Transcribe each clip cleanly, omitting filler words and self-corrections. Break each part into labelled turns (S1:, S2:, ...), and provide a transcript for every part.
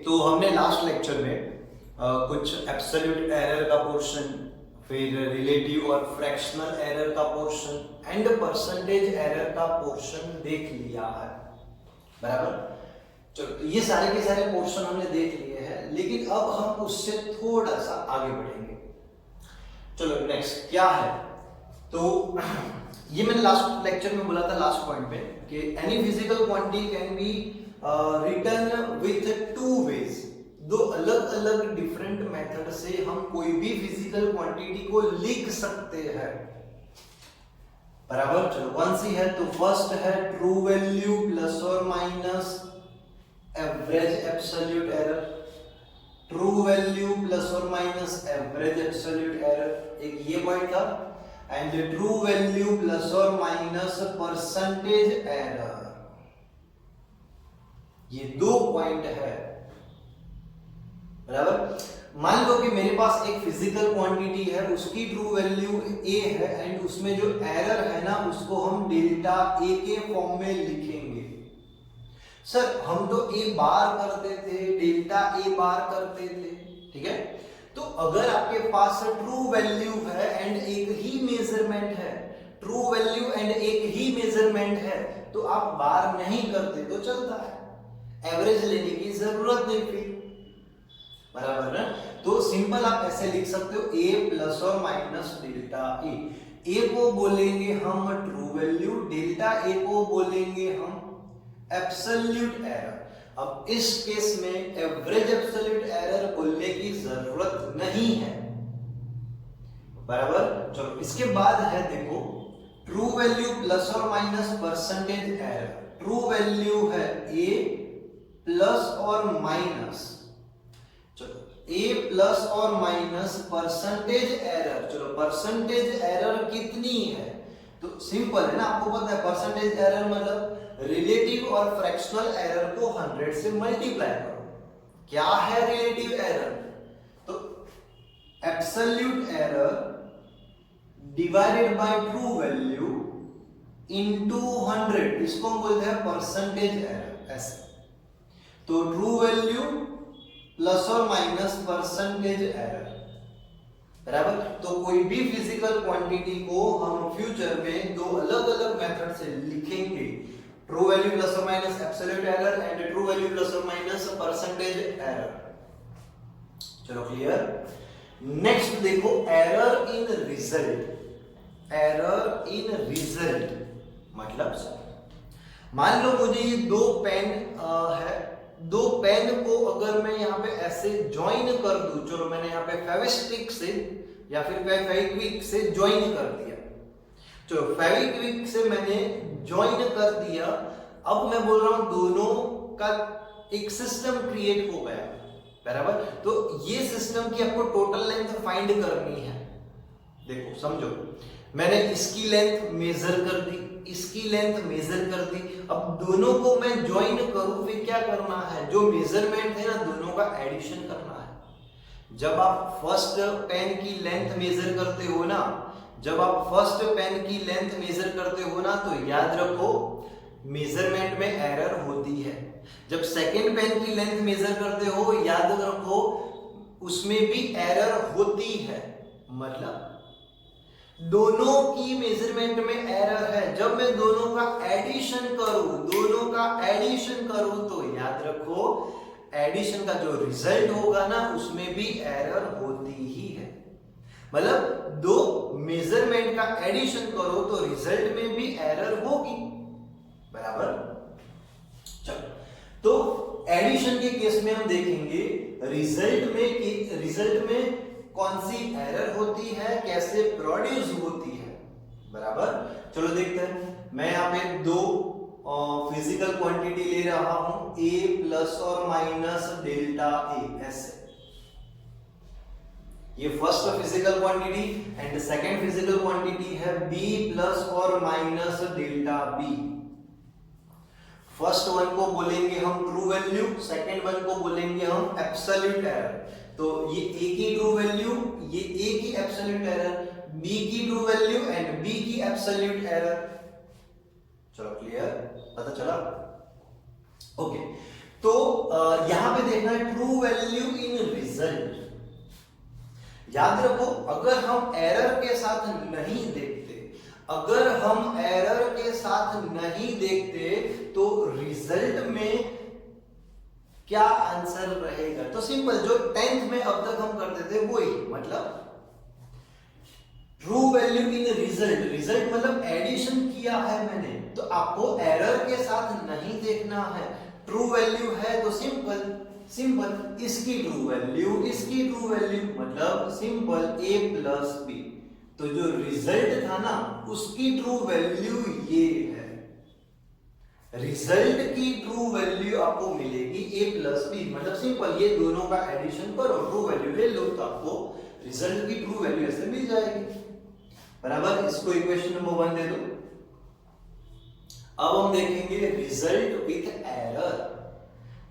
S1: तो हमने last lecture में कुछ एब्सोल्यूट एरर का पोर्शन, फिर रिलेटिव और फ्रैक्शनल एरर का पोर्शन एंड परसेंटेज एरर का पोर्शन देख लिया है, बराबर। चलो ये सारे के सारे पोर्शन हमने देख लिए हैं, लेकिन अब हम उससे थोड़ा सा आगे बढ़ेंगे। चलो नेक्स्ट क्या है, तो ये मैंने लास्ट लेक्चर में बोला था लास्ट पॉइंट पे कि any physical quantity can be written with two ways. दो अलग अलग डिफरेंट मेथड से हम कोई भी फिजिकल क्वांटिटी को लिख सकते हैं, बराबर। चलो कौन सी है, तो फर्स्ट है ट्रू वैल्यू प्लस और minus average absolute error. True value plus और माइनस एवरेज एब्सोल्यूट एरर, एक ये पॉइंट था। एंड ट्रू वैल्यू प्लस और माइनस परसेंटेज एरर, ये दो पॉइंट है, बराबर। मान लो कि मेरे पास एक फिजिकल क्वांटिटी है, उसकी ट्रू वैल्यू a है एंड उसमें जो एरर है ना उसको हम डेल्टा a के फॉर्म में लिखेंगे। सर हम तो a बार करते थे, डेल्टा a बार करते थे, ठीक है। तो अगर आपके पास ट्रू वैल्यू है एंड एक ही मेजरमेंट है, ट्रू वैल्यू एंड एक ही मेजरमेंट है, तो आप बार नहीं करते तो चलता है, एवरेज लेने की जरूरत नहीं फिर, बराबर ना। तो सिंपल आप ऐसे लिख सकते हो a प्लस और माइनस डेल्टा a को बोलेंगे हम ट्रू वैल्यू, डेल्टा a को बोलेंगे हम एब्सोल्यूट एरर। अब इस केस में एवरेज एब्सोल्यूट एरर बोलने की जरूरत नहीं है, बराबर। चलो इसके बाद है देखो ट्रू वैल्यू प्लस और minus percentage error. True value है a प्लस और माइनस, चलो a प्लस और माइनस परसेंटेज एरर। चलो परसेंटेज एरर कितनी है, तो सिंपल है ना, आपको पता है परसेंटेज एरर मतलब रिलेटिव और फ्रैक्शनल एरर को 100 से मल्टीप्लाई करो। क्या है रिलेटिव एरर, तो absolute error divided by true value into 100, इसको हम बोलते हैं परसेंटेज एरर, ऐसे। तो ट्रू वैल्यू प्लस और माइनस परसेंटेज एरर, बराबर। तो कोई भी फिजिकल क्वांटिटी को हम फ्यूचर में दो अलग अलग मेथड से लिखेंगे, ट्रू वैल्यू प्लस और minus absolute error and true value plus और माइनस परसेंटेज एरर। चलो क्लियर। नेक्स्ट देखो error in result. Error in result मतलब मान लो मुझे ये दो पेन है, दो पेन को अगर मैं यहाँ पे ऐसे ज्वाइन कर दूं, चलो मैंने यहाँ पे फेविस्टिक से या फिर फेविक्विक से ज्वाइन कर दिया, चलो फेविक्विक से मैंने ज्वाइन कर दिया। अब मैं बोल रहा हूं दोनों का एक सिस्टम क्रिएट हो गया, बराबर। तो ये सिस्टम की आपको टोटल लेंथ फाइंड करनी है। देखो समझो, मैंने इसकी लेंथ मेजर कर दी, इसकी लेंथ मेजर कर दी। अब दोनों को मैं ज्वाइन करूं, फिर क्या करना है, जो मेजरमेंट है ना दोनों का एडिशन करना है। जब आप फर्स्ट पेन की लेंथ मेजर करते हो ना, जब आप फर्स्ट पेन की लेंथ मेजर करते हो ना, तो याद रखो मेजरमेंट में एरर होती है। जब सेकंड पेन की लेंथ मेजर करते हो, याद रखो उसमें भी एरर होती है, मतलब दोनों की मेजरमेंट में एरर है। जब मैं दोनों का एडिशन करूं, दोनों का एडिशन करूं, तो याद रखो एडिशन का जो रिजल्ट होगा ना उसमें भी एरर होती ही है। मतलब दो मेजरमेंट का एडिशन करो तो रिजल्ट में भी एरर होगी, बराबर। चलो तो एडिशन के केस में हम देखेंगे रिजल्ट में कौन सी एरर होती है, कैसे प्रोड्यूस होती है, बराबर। चलो देखते हैं। मैं यहाँ पे दो फिजिकल क्वांटिटी ले रहा हूं, a प्लस और माइनस डेल्टा a, ऐसे। ये first physical quantity and second physical quantity है b प्लस और minus delta b। First one को बोलेंगे हम ट्रू वैल्यू, सेकंड वन को बोलेंगे हम एब्सोल्यूट एरर। तो ये a की ट्रू वैल्यू, ये a की एब्सोल्यूट एरर, b की ट्रू वैल्यू एंड b की एब्सोल्यूट एरर। चलो क्लियर, पता चला, ओके। तो यहां पे देखना है ट्रू वैल्यू इन रिजल्ट। याद रखो, अगर हम एरर के साथ नहीं देखते, अगर हम एरर के साथ नहीं देखते तो रिजल्ट में क्या आंसर रहेगा? तो सिंपल, जो 10th में अब तक हम करते थे वही, मतलब true value in result, result मतलब एडिशन किया है मैंने, तो आपको एरर के साथ नहीं देखना है। ट्रू वैल्यू है तो सिंपल सिंपल इसकी ट्रू वैल्यू, इसकी ट्रू वैल्यू, मतलब सिंपल a प्लस बी। तो जो रिजल्ट था ना उसकी ट्रू वैल्यू ये है, रिजल्ट की ट्रू वैल्यू आपको मिलेगी a प्लस बी, मतलब सिंपल ये दोनों का एडिशन करो, ट्रू वैल्यू ले लो तो आपको रिजल्ट की ट्रू वैल्यू ऐसे मिल जाएगी। बराबर, इसको इक्वेशन नंबर 1 दे दो। अब हम देखेंगे result with error,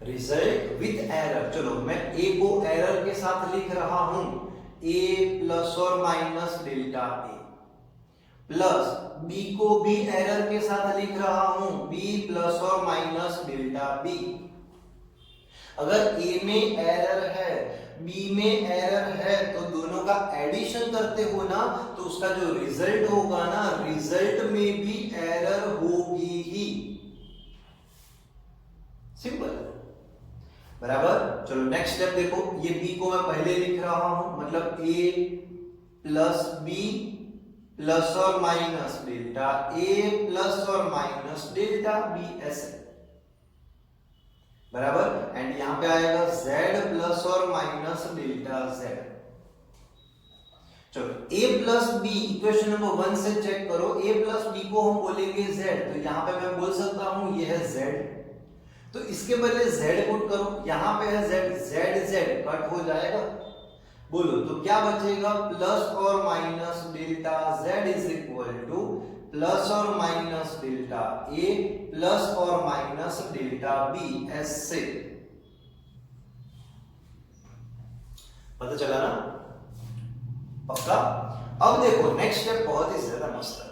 S1: result with error. चलो मैं a को एरर के साथ लिख रहा हूं, a प्लस और minus delta a, plus b को भी एरर के साथ लिख रहा हूं, b प्लस और माइनस डेल्टा b। अगर a में एरर है, b में एरर है, तो दोनों का एडिशन करते हो ना तो उसका जो रिजल्ट होगा ना, रिजल्ट में भी एरर होगी ही। सिंपल, बराबर। चलो नेक्स्ट स्टेप देखो, ये b को मैं पहले लिख रहा हूं, मतलब a प्लस b प्लस और माइनस डेल्टा a प्लस और माइनस डेल्टा b, ऐसे, बराबर। एंड यहां पे आएगा z प्लस और माइनस डेल्टा z। चलो a plus b equation number 1 से चेक करो, a प्लस b को हम बोलेंगे z, तो यहां पे मैं बोल सकता हूं ये है z, तो इसके बदले z पुट करो, यहां पे है z कट हो जाएगा। बोलो तो क्या बचेगा, प्लस और minus delta z is equal to plus और माइनस डेल्टा a प्लस और माइनस डेल्टा b, ऐसे। पता चला ना? पक्का? अब देखो नेक्स्ट स्टेप बहुत ही ज्यादा मस्त है,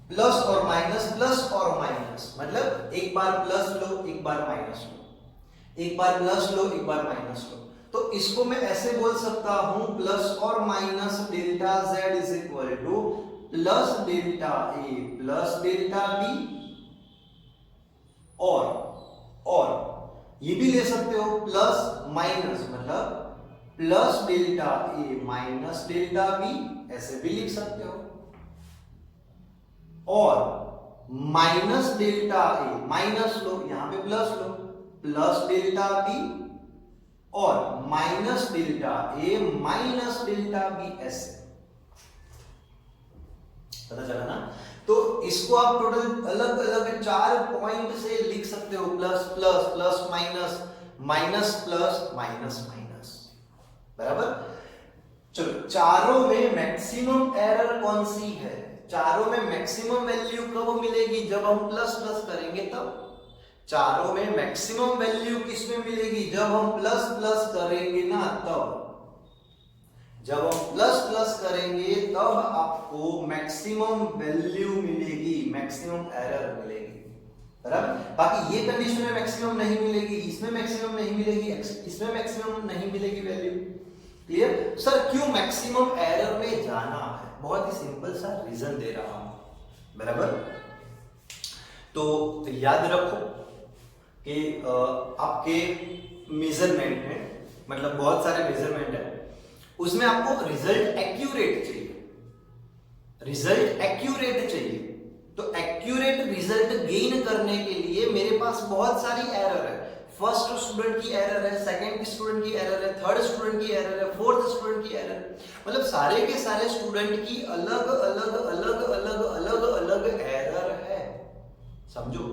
S1: प्लस और माइनस, प्लस और माइनस, मतलब एक बार प्लस लो एक बार माइनस लो, एक बार प्लस लो एक बार माइनस लो, तो इसको मैं ऐसे बोल सकता हूं, प्लस और minus delta z is equal to plus delta a plus delta b, और ये भी ले सकते हो प्लस माइनस, मतलब plus delta a minus delta b, ऐसे भी लिख सकते हो, और minus delta a, minus low यहां पे plus low, plus delta b और minus delta a minus delta b, ऐसे। पता चला ना? तो इसको आप टोटल अलग अलग 4 पॉइंट से लिख सकते हो, plus plus plus minus minus plus minus minus, बराबर। चलो चारों में मैक्सिमम एरर कौन सी है? चारों में मैक्सिमम वैल्यू कब मिलेगी? जब हम प्लस प्लस करेंगे तब। चारों में मैक्सिमम वैल्यू किसमें मिलेगी? जब हम प्लस प्लस करेंगे ना तब। जब हम प्लस प्लस करेंगे तब आपको मैक्सिमम वैल्यू मिलेगी, मैक्सिमम एरर मिलेगी, बराबर। बाकी ये कंडीशन में मैक्सिमम नहीं मिलेगी, इसमें मैक्सिमम नहीं मिलेगी, इसमें मैक्सिमम नहीं मिलेगी वैल्यू। क्लियर? सर क्यों मैक्सिमम एरर में जाना है? बहुत ही सिंपल सा रीजन दे रहा हूं, बराबर। तो याद रखो कि आपके मेजरमेंट में, मतलब बहुत सारे मेजरमेंट है, उसमें आपको रिजल्ट एक्यूरेट चाहिए, रिजल्ट एक्यूरेट चाहिए। तो एक्यूरेट रिजल्ट गेन करने के लिए मेरे पास बहुत सारी एरर है। फर्स्ट स्टूडेंट की एरर है, सेकंड स्टूडेंट की एरर है, थर्ड स्टूडेंट की एरर है, फोर्थ स्टूडेंट की एरर, मतलब सारे के सारे स्टूडेंट की अलग अलग अलग अलग अलग अलग एरर है, समझो।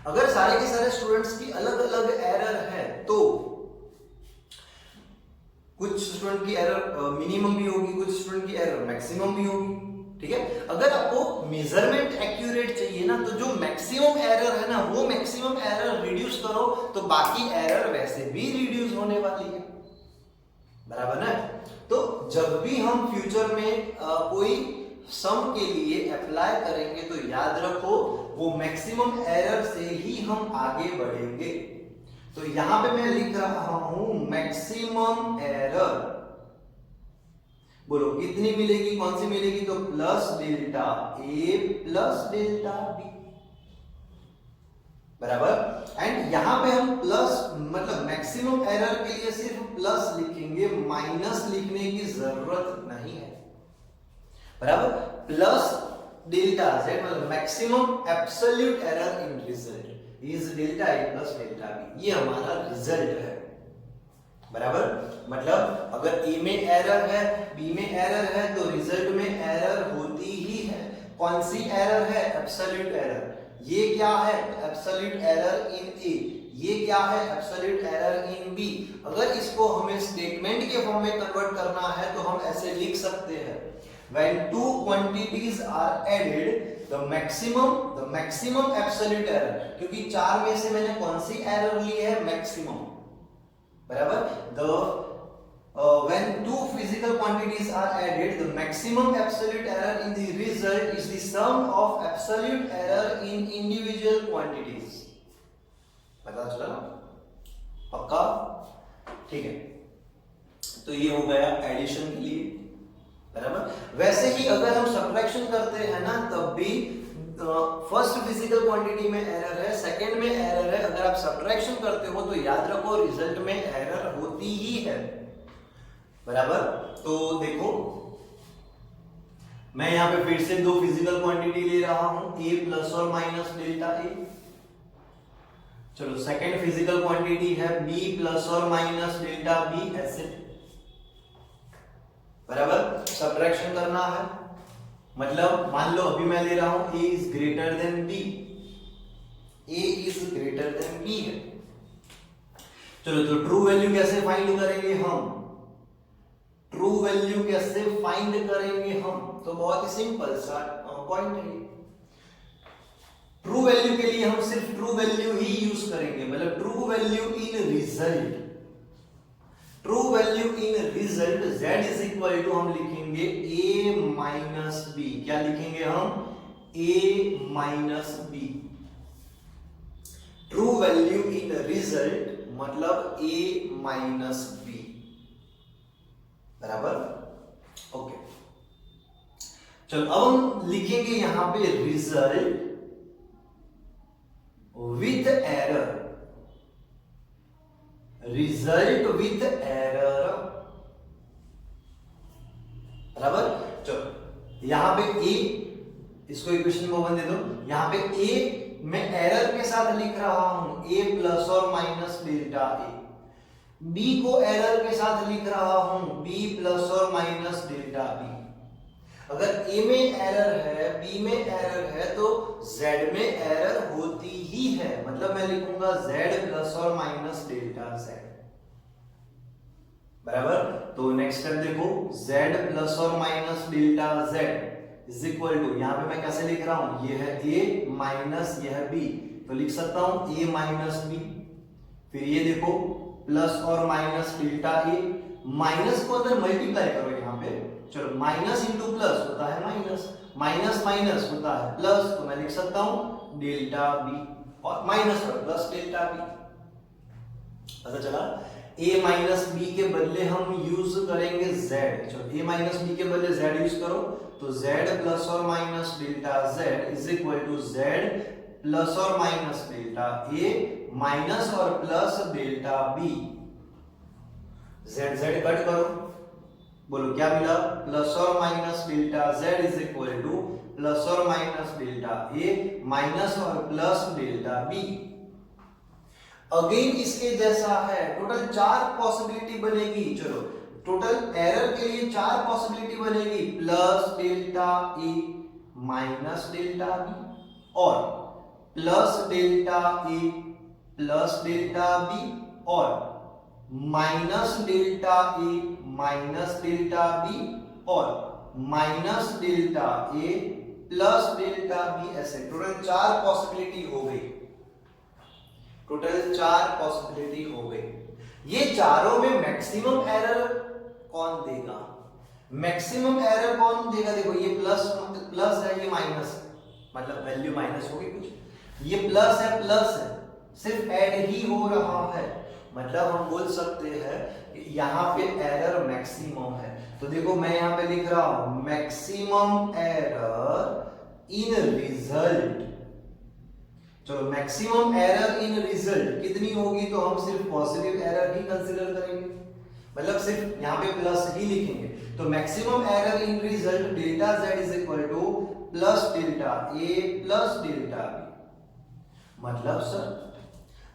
S1: अगर सारे के सारे स्टूडेंट्स की अलग अलग एरर है तो कुछ स्टूडेंट की एरर मिनिमम भी होगी, कुछ स्टूडेंट की एरर मैक्सिमम भी होगी, ठीक है। अगर आपको मेजरमेंट एक्यूरेट चाहिए ना, तो जो मैक्सिमम एरर है ना वो मैक्सिमम एरर रिड्यूस करो, तो बाकी एरर वैसे भी रिड्यूस होने वाली है, बराबर ना। तो जब भी हम फ्यूचर में कोई सम के लिए अप्लाई करेंगे तो याद रखो वो मैक्सिमम एरर से ही हम आगे बढ़ेंगे, तो यहां पे मैं लिख रहा हूं मैक्सिमम एरर। बोलो कितनी मिलेगी, कौन सी मिलेगी? तो plus delta A plus delta B, बराबर। एंड यहां पे हम प्लस मतलब मैक्सिमम एरर के लिए सिर्फ प्लस लिखेंगे, माइनस लिखने की जरूरत नहीं है, बराबर। प्लस डेल्टा z मतलब maximum absolute error in result is delta A plus delta B, ये हमारा रिजल्ट है, बराबर। मतलब अगर ए में एरर है, बी में एरर है, तो रिजल्ट में एरर होती ही है। कौन सी एरर है? Absolute error. ये क्या है? Absolute error in A. ये क्या है? Absolute error in B. अगर इसको हमें स्टेटमेंट के फॉर्म में कन्वर्ट करना है तो हम ऐसे लिख सकते हैं, when two quantities are added the maximum absolute error, क्योंकि चार में से मैंने कौन सी एरर ली है? मैक्सिमम, बराबर। When two physical quantities are added, the maximum absolute error in the result is the sum of absolute error in individual quantities. पता चला ना? पक्का? ठीक है, तो ये हो गया एडिशन के लिए, बराबर। वैसे ही अगर हम सब्ट्रैक्शन करते हैं ना, तब भी फर्स्ट फिजिकल क्वांटिटी में एरर है, सेकंड में एरर है। अगर आप सब्ट्रैक्शन करते हो तो याद रखो रिजल्ट में एरर होती ही है, बराबर। तो देखो मैं यहां पे फिर से दो फिजिकल क्वांटिटी ले रहा हूं, a प्लस और माइनस डेल्टा a। चलो सेकंड फिजिकल क्वांटिटी है b प्लस और माइनस डेल्टा b, ऐसे, बराबर। सब्ट्रैक्शन करना है, मतलब मान लो अभी मैं ले रहा हूं a is greater than b, a is greater than b है। चलो तो ट्रू वैल्यू कैसे फाइंड करेंगे हम? ट्रू वैल्यू कैसे फाइंड करेंगे हम? तो बहुत ही सिंपल सा पॉइंट है। ट्रू वैल्यू के लिए हम सिर्फ ट्रू वैल्यू ही यूज करेंगे, मतलब true value in result. True value in result z is equal to हम लिखेंगे a माइनस बी। क्या लिखेंगे हम? a minus B. True value in result मतलब a माइनस बी, बराबर। ओके, चलो अब हम लिखेंगे यहां पे result with error, result with error, बराबर। चलो यहां पे a, इसको इक्वेशन में 1 दे दो। यहां पे a मैं एरर के साथ लिख रहा हूं a प्लस और माइनस डेल्टा a, b को एरर के साथ लिख रहा हूं b प्लस और माइनस डेल्टा b। अगर a में एरर है, b में एरर है, तो z में एरर होती ही है, मतलब मैं लिखूंगा z प्लस और माइनस डेल्टा z, बराबर। तो नेक्स्ट स्टेप देखो, z प्लस और minus delta z is equal to, यहां पे मैं कैसे लिख रहा हूं? ये है a माइनस यह है b, तो लिख सकता हूं a माइनस b। फिर ये देखो प्लस और माइनस डेल्टा a, माइनस को अगर मल्टीप्लाई करो यहां पे, चलो माइनस इंटू प्लस होता है माइनस, माइनस माइनस होता है प्लस, तो मैं लिख सकता हूं डेल्टा b, और माइनस और प्लस डेल्टा b। पता चला? a माइनस b के बदले हम यूज करेंगे z। चलो a माइनस b के बदले z यूज करो, तो z प्लस और minus delta z is equal to z plus और माइनस डेल्टा a माइनस और plus delta b। z z cut करो, बोलो क्या मिला? प्लस और minus delta z is equal to plus और माइनस डेल्टा a माइनस और प्लस डेल्टा b। अगेन इसके जैसा है, टोटल 4 पॉसिबिलिटी बनेगी। चलो टोटल एरर के लिए 4 पॉसिबिलिटी बनेगी, plus delta a minus delta b, और plus delta a plus delta b, और minus delta a minus delta b, और minus delta a plus delta b। ऐसे टोटल 4 पॉसिबिलिटी हो गई, टोटल 4 पॉसिबिलिटी हो गई। ये चारों में मैक्सिमम एरर कौन देगा? मैक्सिमम एरर कौन देगा? देखो ये प्लस प्लस है, ये माइनस, मतलब वैल्यू माइनस होगी कुछ, ये प्लस है प्लस है, सिर्फ ऐड ही हो रहा है, मतलब हम बोल सकते हैं यहाँ पे एरर मैक्सिमम है। तो देखो मैं यहाँ पे लिख रहा हूं मैक्सिमम एरर इन रिजल्ट। चलो मैक्सिमम एरर इन रिजल्ट कितनी होगी, तो हम सिर्फ पॉजिटिव एरर ही कंसीडर करेंगे, मतलब सिर्फ यहाँ पे प्लस ही लिखेंगे। तो maximum error in result delta z is equal to plus delta a plus delta b। मतलब सर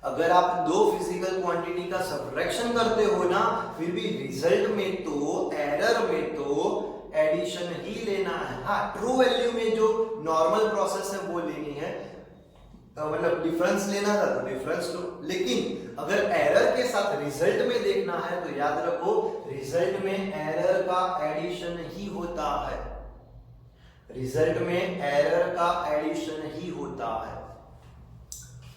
S1: अगर आप दो फिजिकल क्वांटिटी का सब्ट्रैक्शन करते हो ना, फिर भी रिजल्ट में तो एरर में तो एडिशन ही लेना है। हाँ, ट्रू वैल्यू में जो नॉर्मल प्रोसेस है वो लेनी है, मतलब डिफरेंस लेना था तो डिफरेंस लो, लेकिन अगर एरर के साथ रिजल्ट में देखना है तो याद रखो रिजल्ट में एरर का एडिशन ही होता है, रिजल्ट में एरर का एडिशन ही होता है।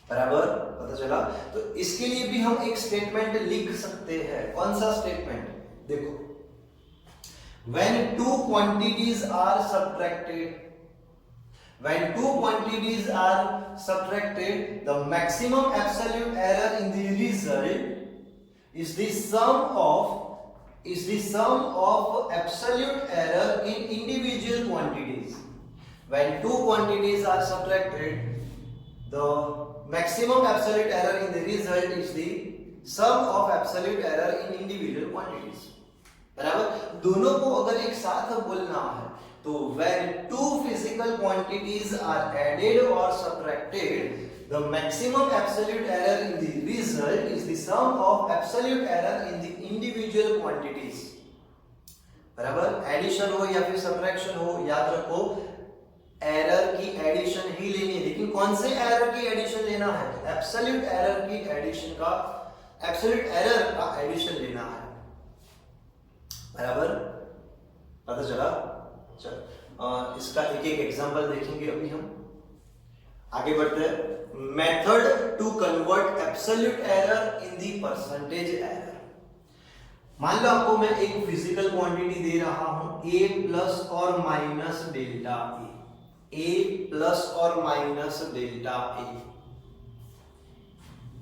S1: बराबर, पता चला। तो इसके लिए भी हम एक स्टेटमेंट लिख सकते हैं। कौन सा स्टेटमेंट, देखो when two quantities are subtracted, when two quantities are subtracted, the maximum absolute error in the result is the sum of absolute error in individual quantities. When two quantities are subtracted, the maximum absolute error in the result is the sum of absolute error in individual quantities. बराबर, दोनों को अगर एक साथ बोलना है तो when two physical quantities are added or subtracted, the maximum absolute error in the result is the sum of absolute error in the individual quantities. बराबर, एडिशन हो या फिर सब्ट्रैक्शन हो, याद रखो एरर की एडिशन ही लेनी है, लेकिन कौन से एरर की एडिशन लेना है, एब्सोल्यूट एरर की एडिशन का, एब्सोल्यूट एरर का एडिशन लेना है। बराबर, पता चला। चलो इसका एक एक एग्जांपल देखेंगे अभी हम, आगे बढ़ते हैं। Method to convert absolute error in the percentage error. मान लो आपको मैं एक फिजिकल क्वांटिटी दे रहा हूं a प्लस और माइनस डेल्टा a प्लस और माइनस डेल्टा a,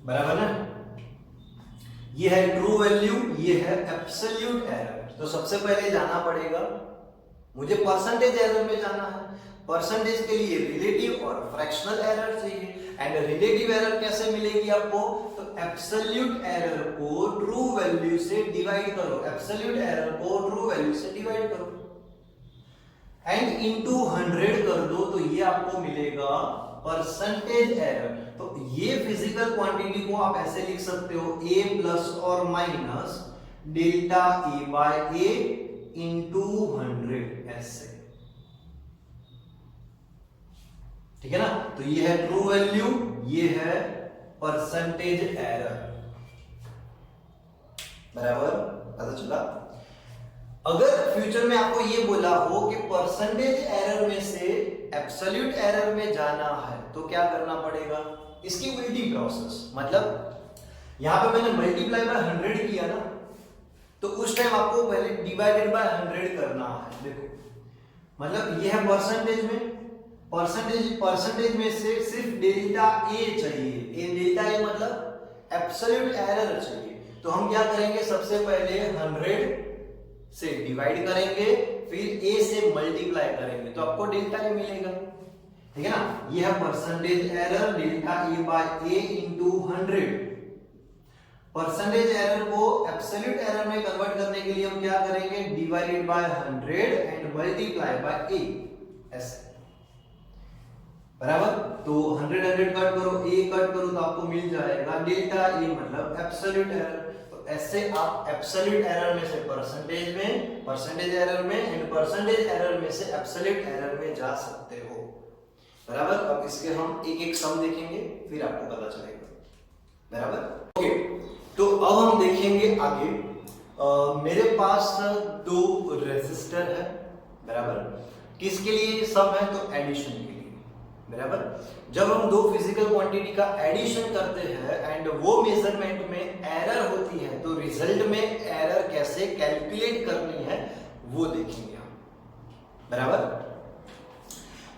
S1: बराबर ना। ये है ट्रू वैल्यू, ये है एब्सोल्यूट एरर। तो सबसे पहले जाना पड़ेगा, मुझे परसेंटेज एरर में जाना है। परसेंटेज के लिए रिलेटिव और फ्रैक्शनल एरर चाहिए, एंड रिलेटिव एरर कैसे मिलेगी आपको, तो एब्सोल्यूट एरर को ट्रू वैल्यू से डिवाइड करो, एब्सोल्यूट एरर को ट्रू वैल्यू से डिवाइड करो एंड इनटू 100 कर दो, तो ये आपको मिलेगा परसेंटेज एरर। तो ये फिजिकल क्वांटिटी को आप ऐसे लिख सकते हो a प्लस और minus delta a by a into 100 ऐसे, ठीक है ना। तो ये है ट्रू वैल्यू, ये है परसेंटेज एरर। बराबर, पता चला। अगर फ्यूचर में आपको ये बोला हो कि परसेंटेज एरर में से एब्सोल्यूट एरर में जाना है तो क्या करना पड़ेगा, इसकी उल्टी प्रोसेस। मतलब यहां पे मैंने मल्टीप्लाई बाय 100 किया ना, तो उस टाइम आपको पहले डिवाइडेड बाय 100 करना है। देखो मतलब ये है परसेंटेज में, परसेंटेज में से सिर्फ डेल्टा ए चाहिए, ए डेल्टा ए मतलब एब्सोल्यूट एरर चाहिए। तो हम क्या करेंगे, सबसे पहले 100 से डिवाइड करेंगे, फिर a से मल्टीप्लाई करेंगे, तो आपको डेल्टा ए मिलेगा, ठीक है ना। ये है percentage error, delta A by a into 100। Percentage error को एब्सोल्यूट एरर में कन्वर्ट करने के लिए हम क्या करेंगे, divided by 100 and multiply by a, ऐसे। बराबर, तो 100 कट करो, a कट करो, तो आपको मिल जाएगा डेल्टा ए मतलब एब्सोल्यूट एरर। ऐसे आप एब्सोल्यूट एरर में से परसेंटेज में, परसेंटेज एरर में एंड परसेंटेज एरर में से एब्सोल्यूट एरर में जा सकते हो। बराबर, अब इसके हम एक एक सम देखेंगे, फिर आपको पता चलेगा। बराबर, ओके। तो अब हम देखेंगे आगे। मेरे पास दो रेजिस्टर है, बराबर। किसके लिए सम है, तो एडिशन के लिए। बराबर, जब हम दो फिजिकल क्वांटिटी का एडिशन करते हैं एंड वो मेजरमेंट में एरर होती है, तो रिजल्ट में एरर कैसे कैलकुलेट करनी है वो देखेंगे हम। बराबर,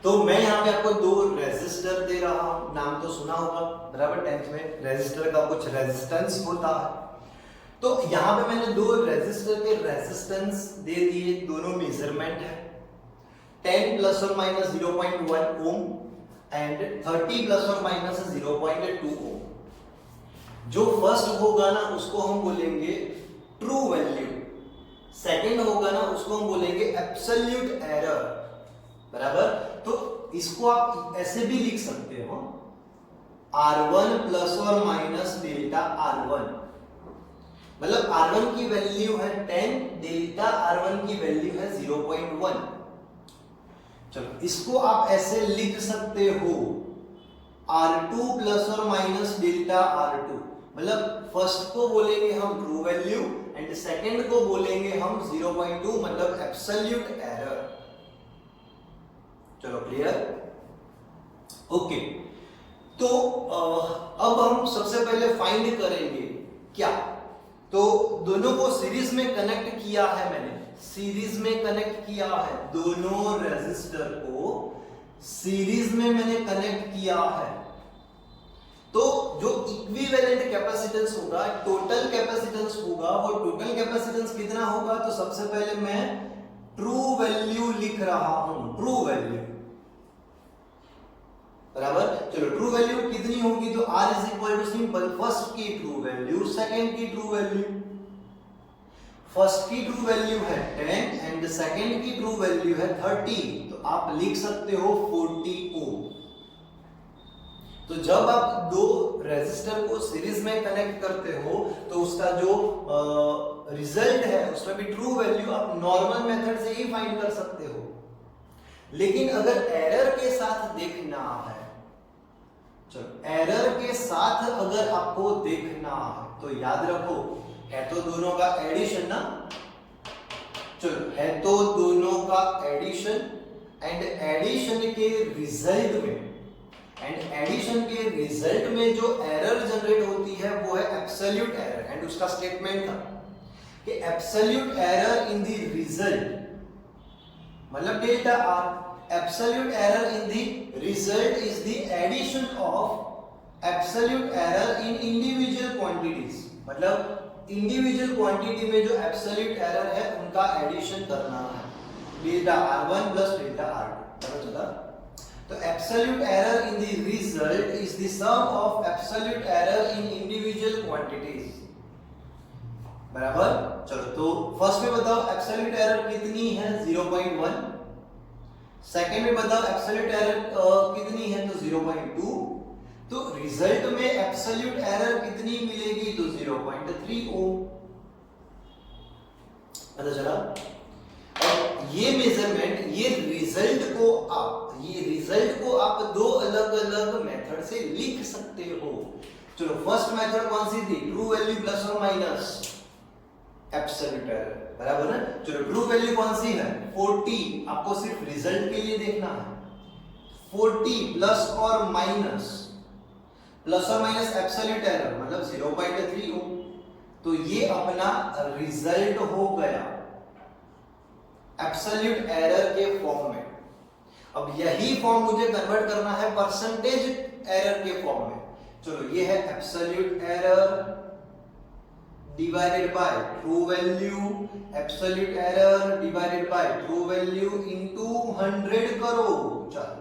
S1: तो मैं यहाँ पे आपको दो रेजिस्टर दे रहा हूं, नाम तो सुना होगा बराबर, 10th में रेजिस्टर का कुछ रेजिस्टेंस होता है। तो यहाँ पे मैंने दो रेजिस्टर के रेजिस्टेंस दे दिए, दोनों मेजरमेंट है, 10 प्लस और माइनस 0.1 ओम एंड 30 प्लस और माइनस 0.2 ओम। जो फर्स्ट होगा ना उसको हम बोलेंगे ट्रू वैल्यू, सेकंड होगा ना उसको हम बोलेंगे एब्सोल्यूट एरर, बराबर। तो इसको आप ऐसे भी लिख सकते हो, R1 प्लस और माइनस डेल्टा R1, मतलब R1 की वैल्यू है 10, डेल्टा R1 की वैल्यू है 0.1। चलो इसको आप ऐसे लिख सकते हो, R2 प्लस और माइनस डेल्टा R2, मतलब फर्स्ट को बोलेंगे हम ट्रू वैल्यू एंड सेकंड को बोलेंगे हम 0.2, मतलब एब्सोल्यूट एरर। चलो क्लियर, ओके। तो अब हम सबसे पहले फाइंड करेंगे क्या, तो दोनों को सीरीज में कनेक्ट किया है मैंने, सीरीज में कनेक्ट किया है, दोनों रेजिस्टर को सीरीज में मैंने कनेक्ट किया है। तो जो इक्विवेलेंट कैपेसिटेंस होगा, टोटल कैपेसिटेंस होगा, वो टोटल कैपेसिटेंस कितना होगा, तो सबसे पहले मैं ट्रू वैल्यू लिख रहा हूं, ट्रू वैल्यू, बराबर। चलो ट्रू वैल्यू कितनी होगी, तो R is equal to simple first की ट्रू वैल्यू, सेकंड की ट्रू वैल्यू। फर्स्ट की ट्रू वैल्यू है 10 एंड सेकंड की ट्रू वैल्यू है 30, तो आप लिख सकते हो 40 ओम। तो जब आप दो रेजिस्टर को सीरीज में कनेक्ट करते हो तो उसका जो रिजल्ट है उसमें भी ट्रू वैल्यू आप नॉर्मल मेथड से ही फाइंड कर सकते हो। लेकिन अगर एरर के साथ देखना है, चलो एरर के साथ अगर आपको देखना है तो याद रखो, है तो दोनों का एडिशन ना, चलो है तो दोनों का एडिशन एंड एडिशन के रिजल्ट में, एंड एडिशन के रिजल्ट में जो एरर जनरेट होती है वो है एब्सोल्यूट एरर। एंड उसका स्टेटमेंट था कि absolute error in the result, मतलब delta R, absolute error in the result is the addition of absolute error in individual quantities, मतलब इंडिविजुअल क्वांटिटी में जो एब्सोल्यूट एरर है उनका एडिशन करना है, delta R1 plus delta R2, पता चला। तो absolute error in the result is the sum of absolute error in individual quantities, बराबर। चलो तो फर्स्ट में बताओ एब्सोल्यूट एरर कितनी है, 0.1। सेकंड में बताओ एब्सोल्यूट एरर कितनी है, तो 0.2। तो रिजल्ट में एब्सोल्यूट एरर कितनी मिलेगी, तो 0.3 ओम, पता चला। और ये मेजरमेंट, ये रिजल्ट को आप दो अलग अलग मेथड से लिख सकते हो। चलो फर्स्ट मेथड कौन सी थी, ट्रू वैल्यू प्लस और माइनस एब्सोल्यूट एरर, बराबर ना। चलो ट्रू वैल्यू कौन सी है, 40, आपको सिर्फ रिजल्ट के लिए देखना है, 40 प्लस और माइनस एब्सोल्यूट एरर मतलब 0.3 ओम। तो ये अपना रिजल्ट हो गया एब्सोल्यूट एरर के फॉर्म में। अब यही फॉर्म मुझे कन्वर्ट करना है परसेंटेज एरर के फॉर्म में। चलो ये है absolute error divided by true value, absolute error divided by true value into 100 करो, चलो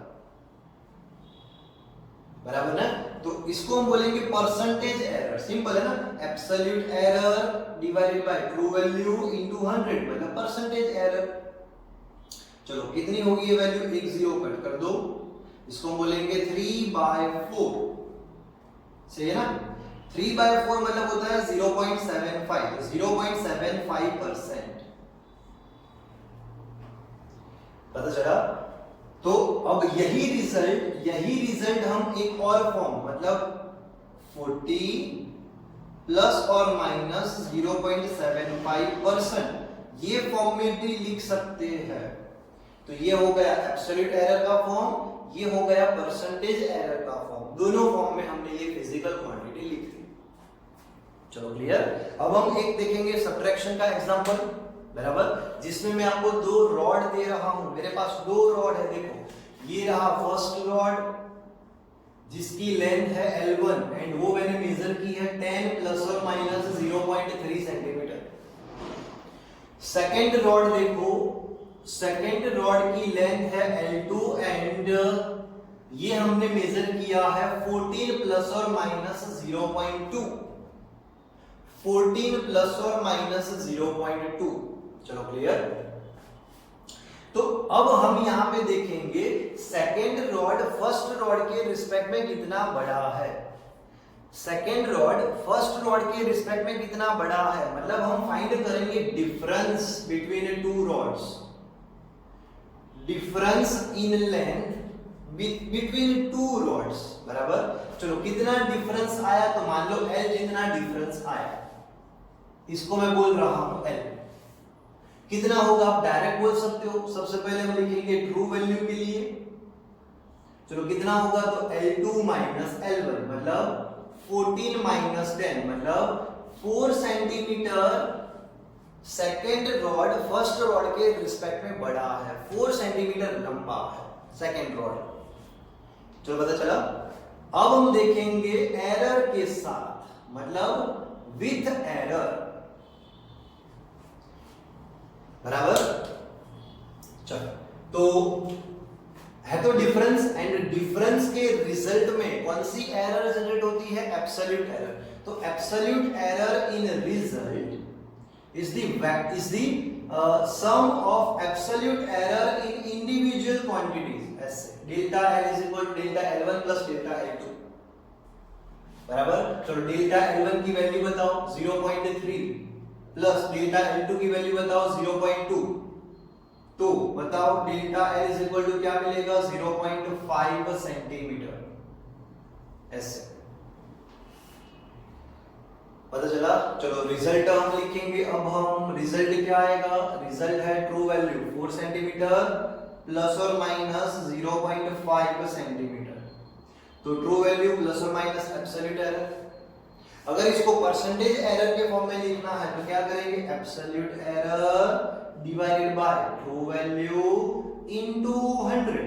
S1: बराबर ना। तो इसको हम बोलेंगे परसेंटेज एरर, सिंपल है ना, absolute error divided by true value into 100 मतलब परसेंटेज एरर। चलो कितनी होगी ये वैल्यू, एक जीरो कट कर दो, इसको हम बोलेंगे 3/4, सही है ना। 3/4 मतलब होता है 0.75, तो 0.75%, पता चला। तो अब यही रिजल्ट हम एक और फॉर्म मतलब 40 प्लस और माइनस 0.75% ये फॉर्म में भी लिख सकते हैं। तो ये हो गया एब्सोल्यूट एरर का फॉर्म, ये हो गया परसेंटेज एरर का फॉर्म, दोनों फॉर्म में हमने ये फिजिकल क्वांटिटी लिख दी। चलो क्लियर। अब हम एक देखेंगे सब्ट्रैक्शन का एग्जांपल, बराबर, जिसमें मैं आपको दो रॉड दे रहा हूं, मेरे पास दो रॉड है, देखो ये रहा फर्स्ट रॉड जिसकी लेंथ है L1 एंड वो मैंने मेजर की है 10 प्लस और माइनस 0.3 सेंटीमीटर। सेकंड रॉड देखो, सेकंड रॉड की लेंथ है L2 एंड ये हमने मेजर किया है 14 प्लस और माइनस 0.2, 14 प्लस और माइनस 0.2। चलो क्लियर। तो अब हम यहां पे देखेंगे सेकेंड रॉड फर्स्ट रॉड के रिस्पेक्ट में कितना बड़ा है। सेकेंड रॉड फर्स्ट रॉड के रिस्पेक्ट में कितना बड़ा है, मतलब हम फाइंड करेंगे difference between two rods, difference in length between two rods, बराबर। चलो कितना डिफरेंस आया, तो मान लो L जितना डिफरेंस आया, इसको मैं बोल रहा हूं L कितना होगा, आप डायरेक्ट बोल सकते हो। सबसे पहले हम लिखेंगे ट्रू वैल्यू के लिए, चलो कितना होगा, तो L2 माइनस L1 मतलब 14 माइनस 10 मतलब 4 centimetre second rod first rod के रिस्पेक्ट में बड़ा है, 4 सेंटीमीटर लंबा है सेकेंड रॉड। चलो पता चला। अब हम देखेंगे एरर के साथ, मतलब विथ एरर, बराबर। चलो तो है तो डिफरेंस, एंड डिफरेंस के रिजल्ट में कौन सी एरर जनरेट होती है, एब्सोल्यूट एरर। तो absolute error in result is the sum of absolute error in individual quantities, ऐसे delta L is equal to delta L1 plus delta L2, बराबर। चलो डेल्टा L1 की वैल्यू बताओ 0.3 प्लस डेल्टा L2 की value बताओ 0.2, तो बताओ delta L is equal to क्या मिलेगा, 0.5 सेंटीमीटर, ऐसे पता चला। चलो रिजल्ट हम लिखेंगे, अब हम रिजल्ट क्या आएगा, रिजल्ट है ट्रू वैल्यू 4 सेंटीमीटर प्लस और माइनस 0.5 सेंटीमीटर, तो ट्रू वैल्यू प्लस और माइनस एब्सोल्यूट एरर। अगर इसको परसेंटेज एरर के फॉर्म में लिखना है तो क्या करेंगे, absolute error divided by true value into 100,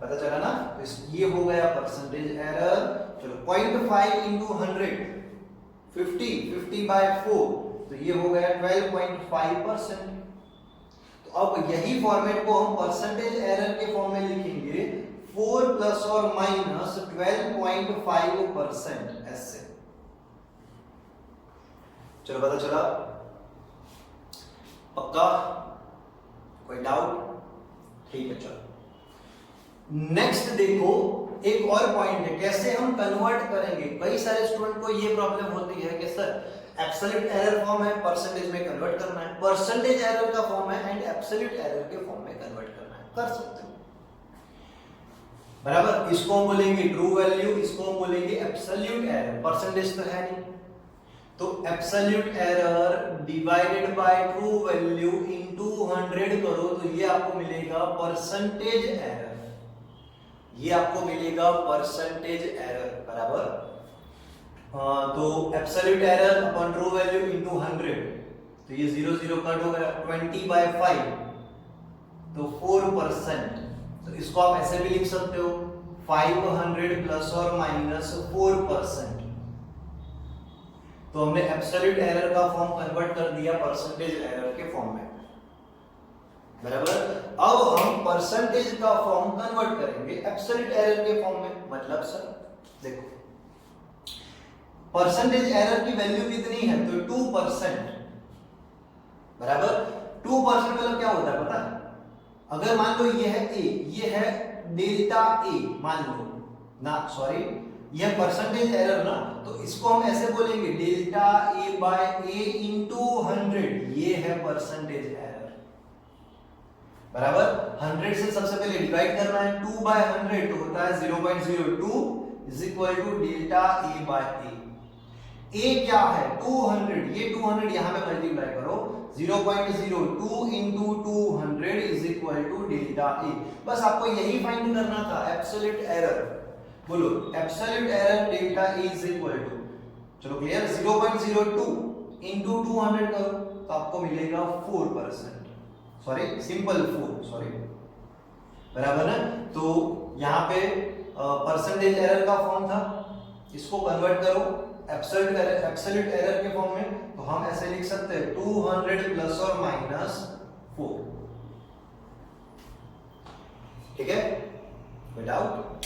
S1: पता चला ना। तो ये हो गया परसेंटेज एरर। चलो 0.5 इनटू 100 50 बाय 4, तो ये हो गया 12.5%। तो अब यही फॉर्मेट को हम परसेंटेज एरर के फॉर्म में लिखेंगे 4 प्लस और माइनस 12.5%, ऐसे। चलो पता चला, पक्का, कोई डाउट, ठीक है। चलो नेक्स्ट देखो, एक और पॉइंट है, कैसे हम कन्वर्ट करेंगे। कई सारे स्टूडेंट को ये प्रॉब्लम होती है कि सर एब्सोल्यूट एरर फॉर्म है, परसेंटेज में कन्वर्ट करना है, परसेंटेज एरर का फॉर्म है एंड एब्सोल्यूट एरर के फॉर्म में कन्वर्ट करना है, कर सकते हो, बराबर। इसको हम बोलेंगे ट्रू वैल्यू, इसको हम बोलेंगे एब्सोल्यूट एरर, परसेंटेज तो है नहीं, तो absolute error divided by true value into 100 करो तो ये आपको मिलेगा परसेंटेज एरर, ये आपको मिलेगा परसेंटेज एरर, बराबर। तो absolute error upon true value into 100, तो ये 0 0 कट हो गया, 20/5 तो 4%। तो इसको आप ऐसे भी लिख सकते हो 500 प्लस और माइनस 4%। तो हमने एब्सोल्यूट एरर का फॉर्म कन्वर्ट कर दिया परसेंटेज एरर के फॉर्म में, बराबर। अब हम परसेंटेज का फॉर्म कन्वर्ट करेंगे एब्सोल्यूट एरर के फॉर्म में, मतलब सर देखो परसेंटेज एरर की वैल्यू कितनी है, तो 2%, बराबर। 2% मतलब क्या होता है पता है, अगर मान लो ये है A, ये है डेल्टा A, मान लो ना, सॉरी यह परसेंटेज एरर ना, तो इसको हम ऐसे बोलेंगे delta A by A into 100, ये है परसेंटेज एरर, बराबर। 100 से सबसे पहले डिवाइड करना है, 2/100 तो होता है 0.02 is equal to delta A by A। A क्या है 200, ये 200 यहां पे मल्टीप्लाई करो, 0.02 into 200 is equal to delta A। बस आपको यही फाइंड करना था, एब्सोल्यूट एरर। बोलो absolute error delta A is equal to, चलो क्लियर, 0.02 इंटू 200 करो तो आपको मिलेगा 4%, सॉरी सिंपल 4, सॉरी बराबर है। तो यहाँ पे परसेंटेज एरर का फॉर्म था, इसको कन्वर्ट करो एब्सोल्यूट एरर के फॉर्म में, तो हम ऐसे लिख सकते हैं 200 प्लस और माइनस 4। ठीक है, कोई डाउट?